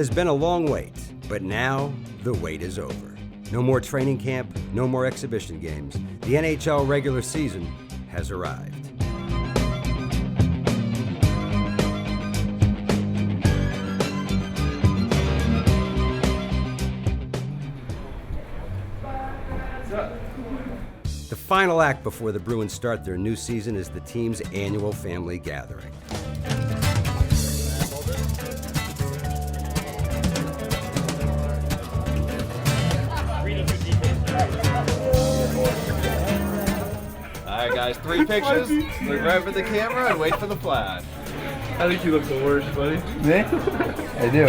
has been a long wait, but now the wait is over. No more training camp, no more exhibition games. The NHL regular season has arrived. The final act before the Bruins start their new season is the team's annual family gathering. All right, guys, 3 pictures. Look right for the camera and wait for the flash. I think you look the worst, buddy. Me? I do.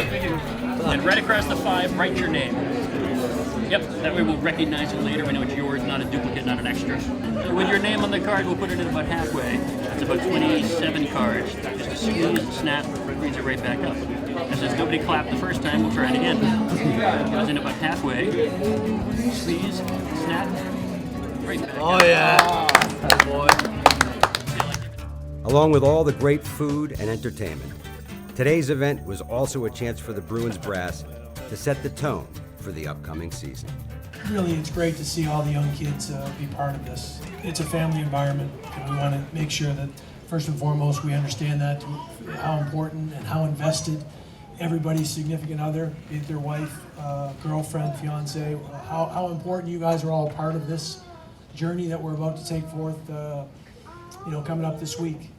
And right across the 5, write your name. Yep, that way we'll recognize it later. We know it's yours, not a duplicate, not an extra. With your name on the card, we'll put it in about halfway. That's about 27 cards. Just a squeeze, snap, brings it right back up. And since nobody clapped the first time, we'll try it again. Goes in about halfway. Squeeze, snap, right back up. Oh yeah. Oh boy. Along with all the great food and entertainment, today's event was also a chance for the Bruins brass to set the tone for the upcoming season. Really, it's great to see all the young kids be part of this. It's a family environment, and we want to make sure that, first and foremost, we understand that, how important and how invested everybody's significant other, be it their wife, girlfriend, fiance, how important you guys are all part of this journey that we're about to take forth, coming up this week.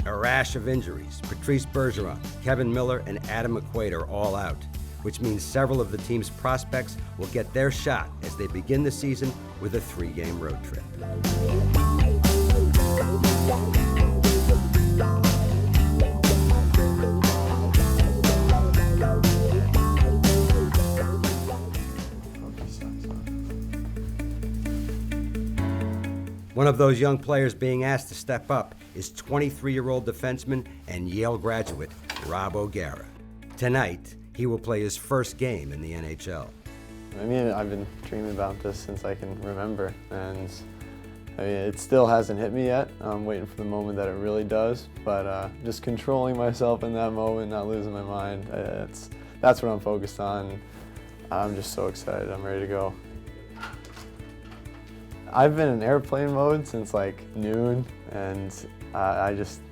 A rash of injuries. Patrice Bergeron, Kevin Miller, and Adam McQuaid are all out, which means several of the team's prospects will get their shot as they begin the season with a 3-game road trip. One of those young players being asked to step up is 23-year-old defenseman and Yale graduate Rob O'Gara. Tonight, he will play his first game in the NHL. I mean, I've been dreaming about this since I can remember, and I mean, it still hasn't hit me yet. I'm waiting for the moment that it really does, but just controlling myself in that moment, not losing my mind, that's what I'm focused on. I'm just so excited. I'm ready to go. I've been in airplane mode since like noon, and I just,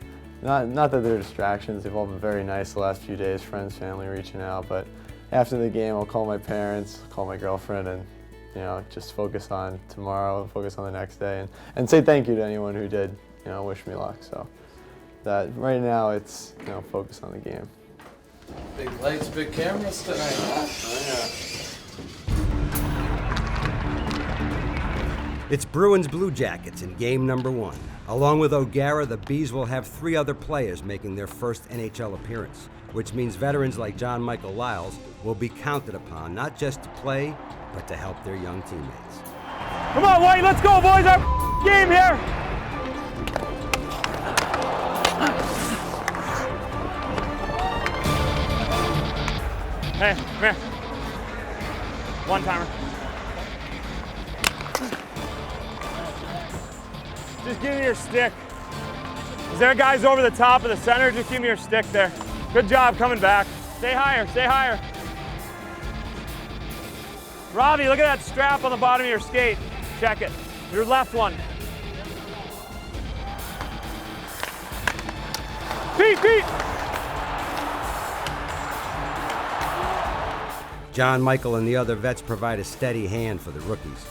not that they're distractions, they've all been very nice the last few days, friends, family reaching out, but after the game I'll call my parents, call my girlfriend, and just focus on tomorrow, focus on the next day, and say thank you to anyone who did wish me luck. So that right now it's focus on the game. Big lights, big cameras tonight. Oh, yeah. It's Bruins Blue Jackets in game number 1. Along with O'Gara, the Bees will have 3 other players making their first NHL appearance, which means veterans like John Michael Lyles will be counted upon not just to play, but to help their young teammates. Come on, White, let's go, boys. Our game here. Hey, come here. One-timer. Just give me your stick. Is there guys over the top of the center? Just give me your stick there. Good job coming back. Stay higher, stay higher. Robbie, look at that strap on the bottom of your skate. Check it. Your left one. Pete! John Michael and the other vets provide a steady hand for the rookies.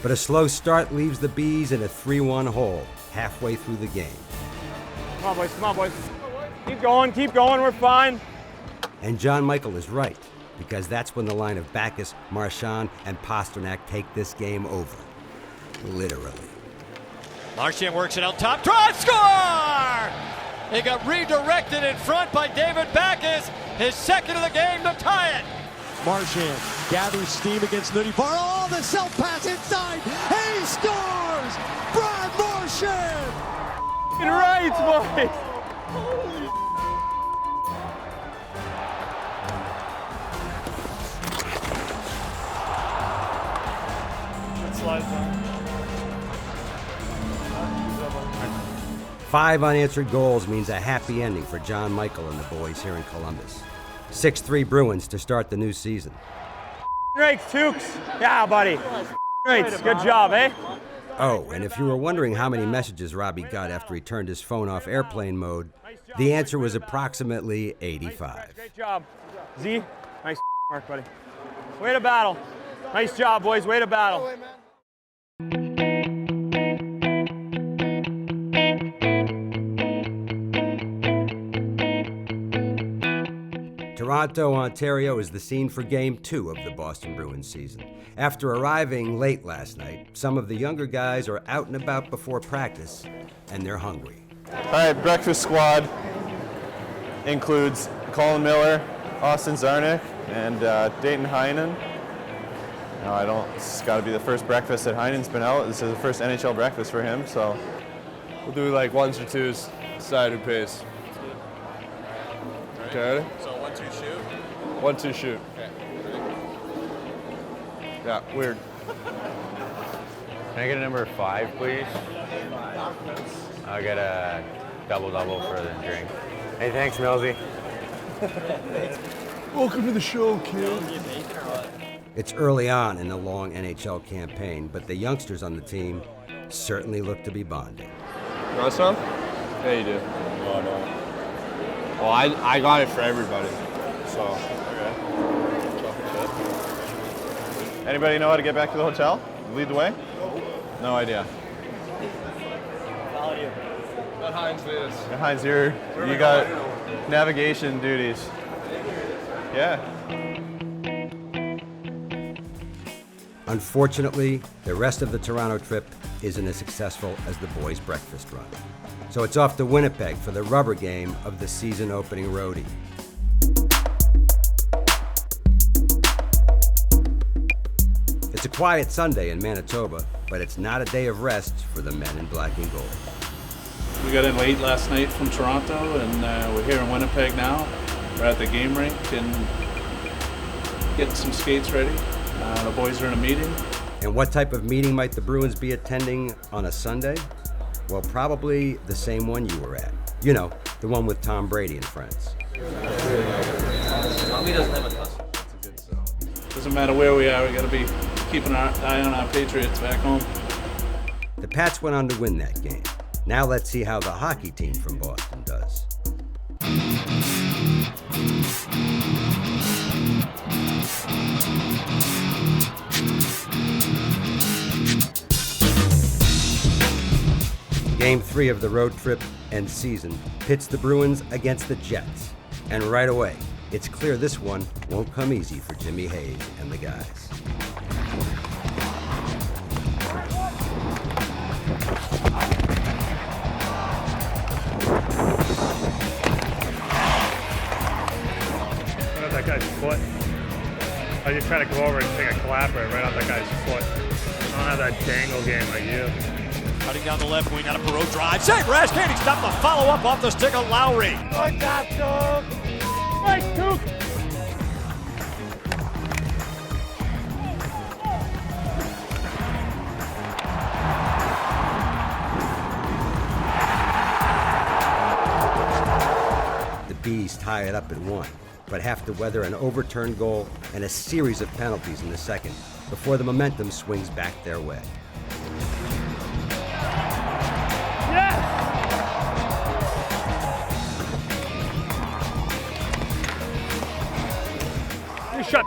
But a slow start leaves the Bees in a 3-1 hole halfway through the game. Come on, boys, come on, boys. Keep going, we're fine. And John Michael is right, because that's when the line of Backus, Marchand, and Pasternak take this game over. Literally. Marchand works it out top, draw, score! He got redirected in front by David Backus, his second of the game to tie it. Marchand gathers steam against Nudie Bar. Oh, the self-pass inside. He scores! Brad Marchand! Right, boys! That slides on. 5 unanswered goals means a happy ending for John Michael and the boys here in Columbus. 6-3 Bruins to start the new season. Rakes, Tukes. Yeah, buddy. Rakes, good job, eh? Oh, and if you were wondering how many messages Robbie got after he turned his phone off airplane mode, the answer was approximately 85. Great job. Z, nice work, buddy. Way to battle. Nice job, boys. Way to battle. Toronto, Ontario is the scene for Game 2 of the Boston Bruins season. After arriving late last night, some of the younger guys are out and about before practice, and they're hungry. All right, breakfast squad includes Colin Miller, Austin Zarnik, and Dayton Heinen. No, it's got to be the first breakfast that Heinen's been out. This is the first NHL breakfast for him, so. We'll do like 1s or 2s, decided pace. Okay. So 1-2 shoot. 1-2 shoot. Okay. Yeah, weird. Can I get a number 5, please? I'll get a double-double for the drink. Hey, thanks, Millsy. Welcome to the show, kid. It's early on in the long NHL campaign, but the youngsters on the team certainly look to be bonding. You want some? Yeah, you do. Oh, no. Well, I got it for everybody, so. Okay. Anybody know how to get back to the hotel? Lead the way? No idea. Let Heinz lead us. Yeah, Heinz, you got navigation duties. Yeah. Unfortunately, the rest of the Toronto trip isn't as successful as the boys' breakfast run. So it's off to Winnipeg for the rubber game of the season opening roadie. It's a quiet Sunday in Manitoba, but it's not a day of rest for the men in black and gold. We got in late last night from Toronto, and we're here in Winnipeg now. We're at the game rink and getting some skates ready. The boys are in a meeting. And what type of meeting might the Bruins be attending on a Sunday? Well, probably the same one you were at. You know, the one with Tom Brady and friends. Doesn't matter where we are, we got to be keeping our eye on our Patriots back home. The Pats went on to win that game. Now let's see how the hockey team from Boston does. Game 3 of the road trip and season pits the Bruins against the Jets. And right away, it's clear this one won't come easy for Jimmy Hayes and the guys. Right off that guy's foot. I just try to go over and take a clapper right off that guy's foot. I don't have that dangle game like you. Cutting down the left wing on a Perot drive. Save Rash Candy. Stop the follow-up off the stick of Lowry. Like that, dog. Nice, Duke. The Bees tie it up at 1, but have to weather an overturned goal and a series of penalties in the second before the momentum swings back their way. You shut.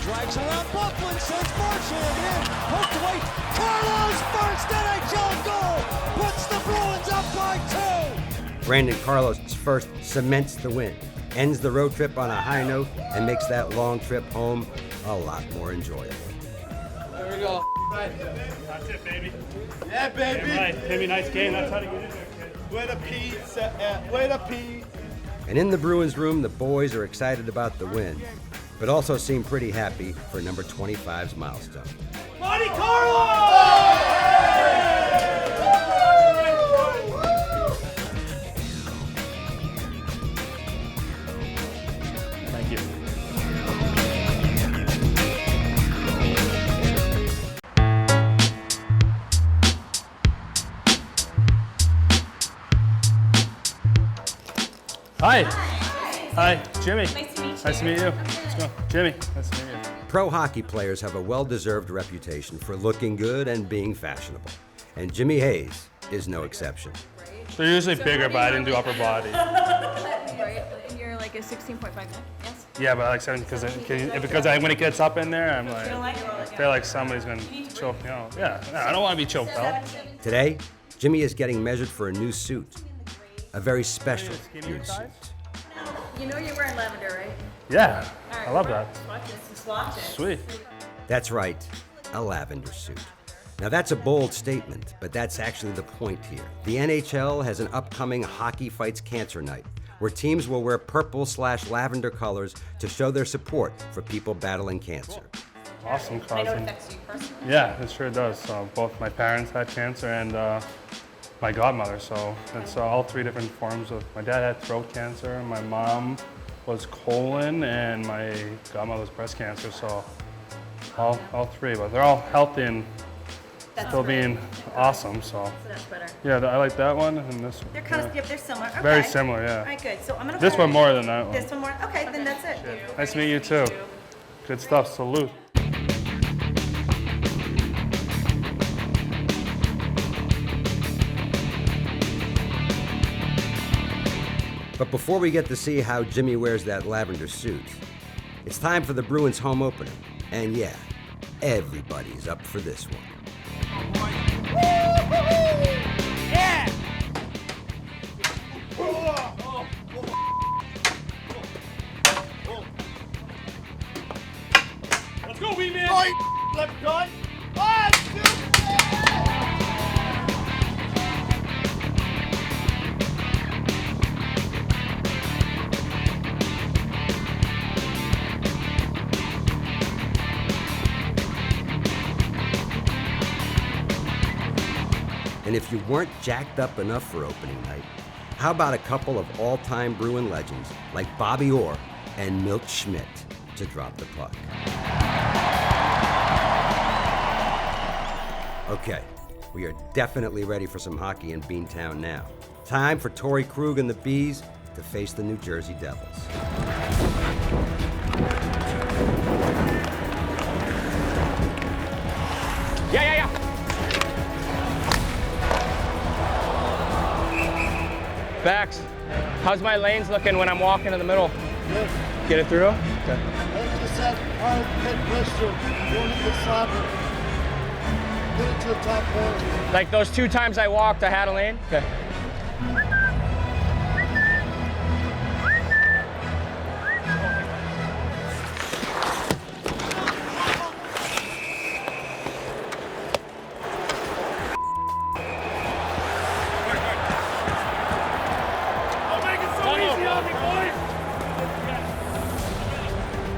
Drives around Buckland, sends Marchand in, poked away. Carlos first NHL goal, puts the Bruins up by 2. Brandon Carlos' first cements the win, ends the road trip on a high note, and makes that long trip home a lot more enjoyable. There we go. That's it, baby. Yeah, baby. Right. Timmy, nice game. That's how to get in there, kid. Where the pizza? Where the pizza? And in the Bruins room, the boys are excited about the win, but also seem pretty happy for number 25's milestone. Monte Carlo! Thank you. Hi. Hi, Jimmy. Nice to meet you. Nice to meet you. Let's go. Jimmy, nice to meet you. Pro hockey players have a well-deserved reputation for looking good and being fashionable, and Jimmy Hayes is no exception. They're usually bigger, but I didn't do upper body. Right, and you're like a 16.5 guy, yes? Yeah, but I like 7 because when it gets up in there, I'm like, You don't like it? I feel like somebody's gonna choke me out. Yeah, I don't want to be choked out. Today, Jimmy is getting measured for a new suit, a very special new suit. You know you're wearing lavender, right? Yeah, All right, I love that. Swatch this. Swatch it. Sweet. That's right, a lavender suit. Now that's a bold statement, but that's actually the point here. The NHL has an upcoming Hockey Fights Cancer Night, where teams will wear purple/lavender colors to show their support for people battling cancer. Awesome, I know it cousin. affects you personally. Yeah, it sure does. So both my parents had cancer and my godmother. So it's all 3 different forms of. My dad had throat cancer, my mom was colon, and my godmother was breast cancer. So all 3, but they're all healthy and still being awesome. So that's better. yeah, I like that one and this one. They're kind of, yep, they're similar. Okay. Very similar, yeah. All right, good. So I'm gonna. This put one more than that one. This one more. Okay, then that's it. Nice to meet you too. Good stuff. Salute. But before we get to see how Jimmy wears that lavender suit, it's time for the Bruins home opener. And yeah, everybody's up for this one. Yeah! Let's go, wee man! Oh, left gun! 1, 2, 3! And if you weren't jacked up enough for opening night, how about a couple of all-time Bruin legends like Bobby Orr and Milt Schmidt to drop the puck? Okay, we are definitely ready for some hockey in Beantown now. Time for Torrey Krug and the Bees to face the New Jersey Devils. Yeah. Bax, how's my lanes looking when I'm walking in the middle? Good. Get it through? Okay. Just that hard head pressure. Don't hit the slapper. Hit it to the top corner. Like those 2 times I walked, I had a lane? Okay.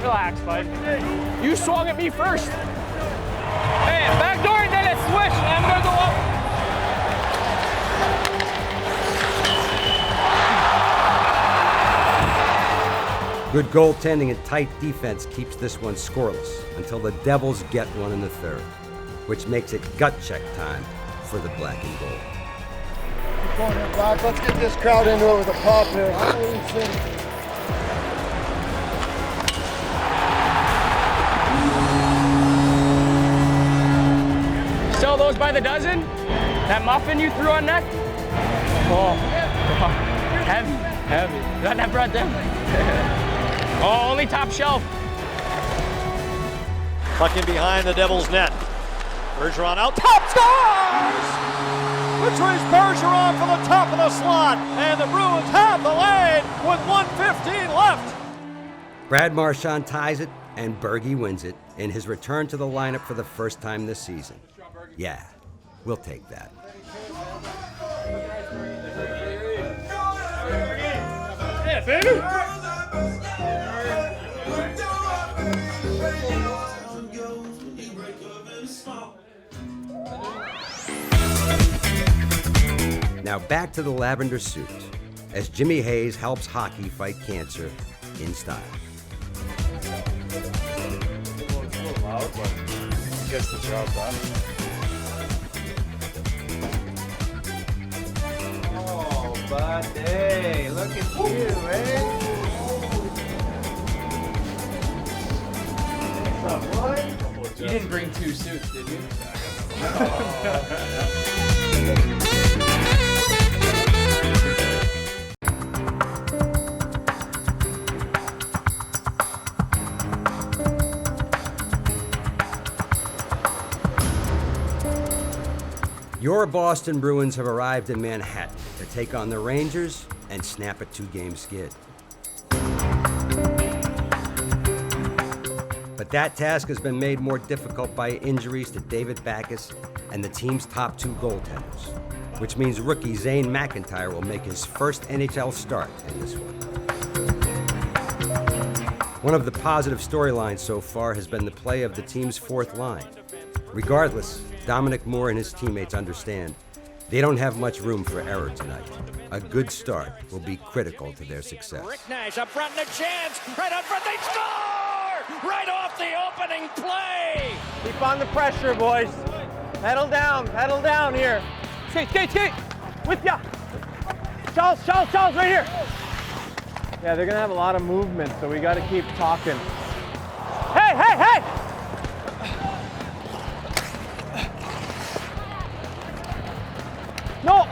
Relax, bud. You swung at me first. Hey, back door and then a swish, and I'm gonna go up. Good goaltending and tight defense keeps this one scoreless until the Devils get one in the third, which makes it gut check time for the black and gold. Come on here, Black. Let's get this crowd into it with a pop here. What do you think? Sell those by the dozen? That muffin you threw on net? Oh, heavy. Got that brought down. Oh, only top shelf. Puck in behind the Devils' net. Bergeron out top, scores! Patrice Bergeron from the top of the slot, and the Bruins have the lead with 1:15 left. Brad Marchand ties it And Bergie wins it in his return to the lineup for the first time this season. Yeah, we'll take that. Yeah, baby! Now back to the lavender suit as Jimmy Hayes helps hockey fight cancer in style. It's a little loud, but it gets the job done. Oh, buddy, look at you, eh? What's up, boy? You didn't bring 2 suits, did you? Your Boston Bruins have arrived in Manhattan to take on the Rangers and snap a 2-game skid. But that task has been made more difficult by injuries to David Backes and the team's top 2 goaltenders, which means rookie Zane McIntyre will make his first NHL start in this one. One of the positive storylines so far has been the play of the team's 4th line. Regardless, Dominic Moore and his teammates understand they don't have much room for error tonight. A good start will be critical to their success. Rick Nash up front and a chance. Right out front, they score! Right off the opening play! Keep on the pressure, boys. Pedal down here. Skate! With ya! Charles, right here! Yeah, they're gonna have a lot of movement, so we gotta keep talking. Hey! No!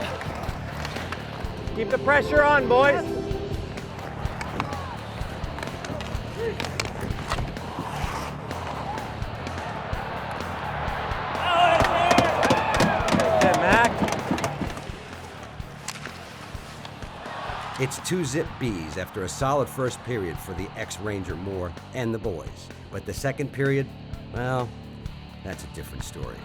Keep the pressure on, boys. Hey, Mac. It's 2-zip Bees after a solid first period for the ex-Ranger Moore and the boys. But the second period, well, that's a different story.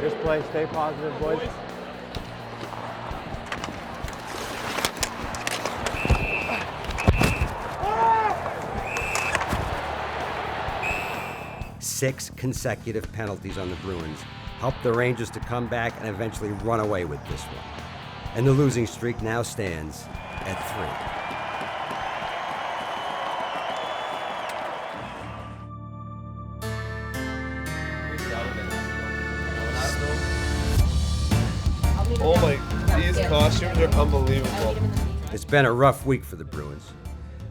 Just play, stay positive, boys. Six consecutive penalties on the Bruins helped the Rangers to come back and eventually run away with this one. And the losing streak now stands at 3. Oh my, these costumes are unbelievable. It's been a rough week for the Bruins,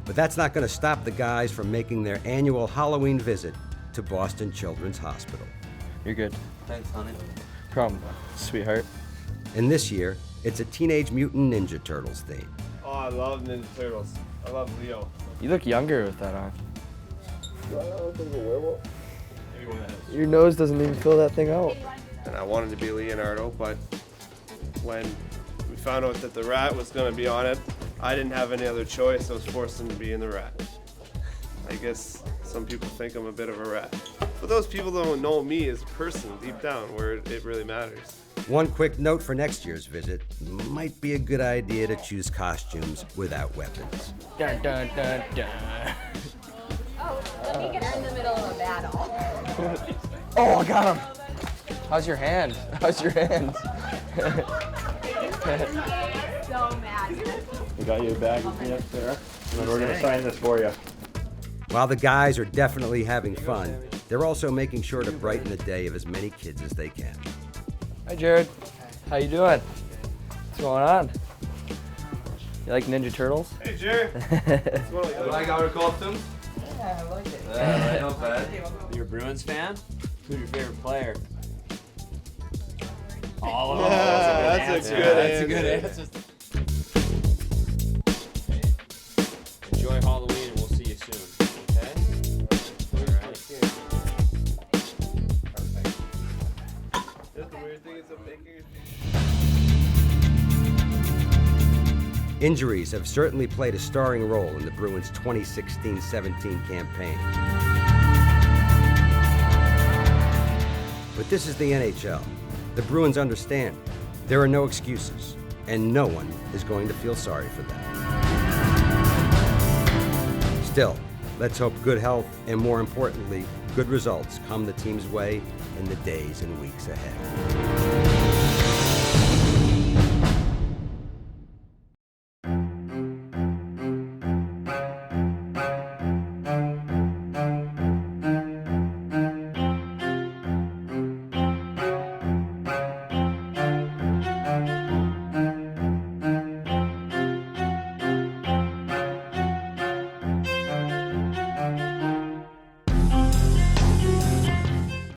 but that's not going to stop the guys from making their annual Halloween visit to Boston Children's Hospital. You're good. Thanks, honey. Problem, sweetheart. And this year, it's a Teenage Mutant Ninja Turtles theme. Oh, I love Ninja Turtles. I love Leo. You look younger with that on. Do I look like a werewolf? Your nose doesn't even fill that thing out. And I wanted to be Leonardo, but when we found out that the rat was going to be on it, I didn't have any other choice. I was forced into being the rat. I guess some people think I'm a bit of a rat. But those people don't know me as a person deep down, where it really matters. One quick note for next year's visit: might be a good idea to choose costumes without weapons. Dun, dun, dun, dun. Oh, let me get her in the middle of a battle. Oh, I got him. How's your hand? So mad. We got you a bag of peanuts there, and then we're going to sign this for you. While the guys are definitely having fun, they're also making sure to brighten the day of as many kids as they can. Hi, Jared. How you doing? What's going on? You like Ninja Turtles? Hey, Jerry. You like our costumes? Yeah, I like it. Yeah, right, not bad. You're a Bruins fan? Who's your favorite player? All of them. That's a good answer. Enjoy Halloween, and we'll see you soon. Okay? That's the weird thing is I'm making Injuries have certainly played a starring role in the Bruins' 2016-17 campaign. But this is the NHL. The Bruins understand there are no excuses, and no one is going to feel sorry for them. Still, let's hope good health and, more importantly, good results come the team's way in the days and weeks ahead.